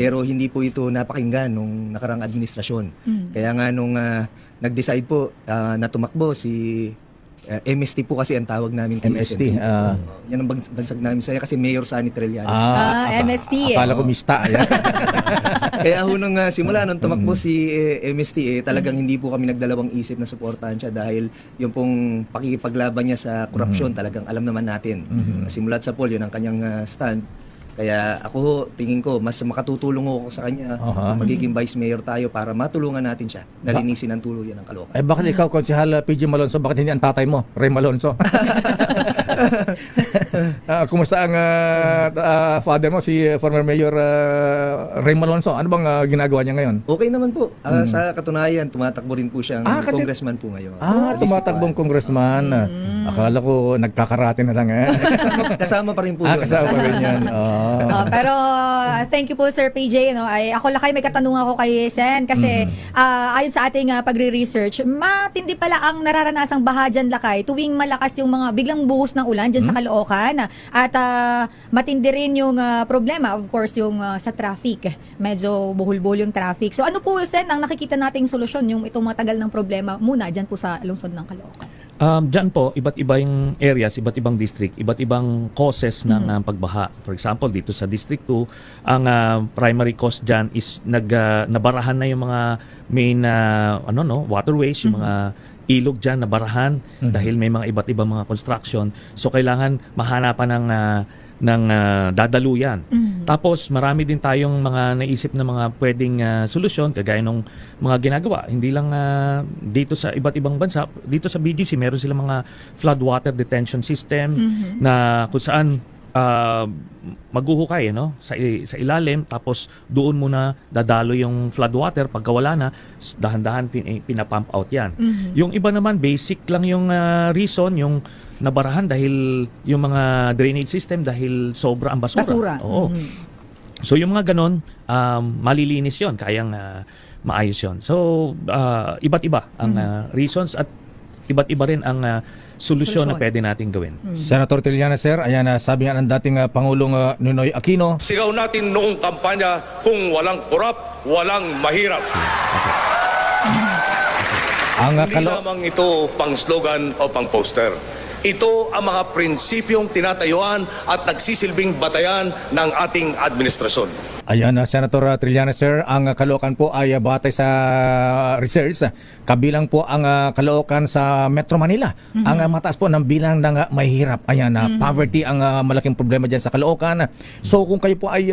Pero hindi po ito napakinggan nung nakarang administrasyon. Kaya nga nung nag-decide po na tumakbo si MST po kasi ang tawag namin kay MST. Yan ang bansag namin saya kasi Mayor Sunny Trillanes. MST. Akala ko mista. Kaya ho nung simula nung tumakbo si MST talagang hindi po kami nagdalawang isip na suportahan siya dahil yung pong pakikipaglaban niya sa korupsyon talagang alam naman natin. Simulat sa poll yun ang kanyang stand. Kaya ako tingin ko mas makatutulong ako sa kanya magiging vice mayor tayo para matulungan natin siya na linisin ang tuluyan ng Caloocan. Bakit ikaw, Konsehal PG Malonzo, bakit hindi ang tatay mo, Ray Malonzo? Kumusta ang father mo, si former Mayor Ray Malonzo? Ano bang ginagawa niya ngayon? Okay naman po. Sa katunayan, tumatakbo rin po siyang congressman po ngayon. Tumatakbong congressman. Akala ko nagkakarate na lang. Kasama pa rin po yun. Kasama pa rin yan. Pero thank you po Sir PJ. Ako lakay may katanungan ako kay Sen kasi ayon sa ating pagre-research, matindi pala ang nararanasang baha dyan lakay tuwing malakas yung mga biglang buhos ng ulan dyan sa Caloocan. At matindi rin yung problema, of course, yung sa traffic. Medyo buhol-buhol yung traffic. So ano po Sen ang nakikita nating solusyon yung itong matagal ng problema muna dyan po sa lungsod ng Caloocan? Diyan po, iba't ibang areas, iba't ibang district, iba't ibang causes ng pagbaha. For example, dito sa District 2, ang primary cause diyan is nabarahan na yung mga main waterways, yung mga ilog diyan nabarahan dahil may mga iba't ibang mga construction. So kailangan mahanapan ng dadaluyan. Tapos marami din tayong mga naisip na mga pwedeng solusyon kagaya ng mga ginagawa. Hindi lang dito sa iba't ibang bansa, dito sa BGC meron silang mga floodwater detention system na kung saan maghuhukay sa ilalim tapos doon muna dadalo yung floodwater pagka wala na dahan-dahan pinapump out yan. Yung iba naman basic lang yung reason yung nabarahan dahil yung mga drainage system dahil sobra ang basura. Oo. So yung mga ganon malilinis yon, kayang maayos yon. So iba't iba ang reasons at iba't iba rin ang solusyon na pwede natin gawin. Senator Trillanes, sir, ayan sabi nga ng dating Pangulong Noynoy Aquino. Sigaw natin noong kampanya kung walang korap, walang mahirap. Hindi lamang ito pang slogan o pang poster. Ito ang mga prinsipyong tinatayuan at nagsisilbing batayan ng ating administrasyon. Ayan, Senator Trillanes, sir, ang Caloocan po ay batay sa research. Kabilang po ang Caloocan sa Metro Manila. Ang mataas po ng bilang ng mahihirap. Ayan, poverty ang malaking problema dyan sa Caloocan. So kung kayo po ay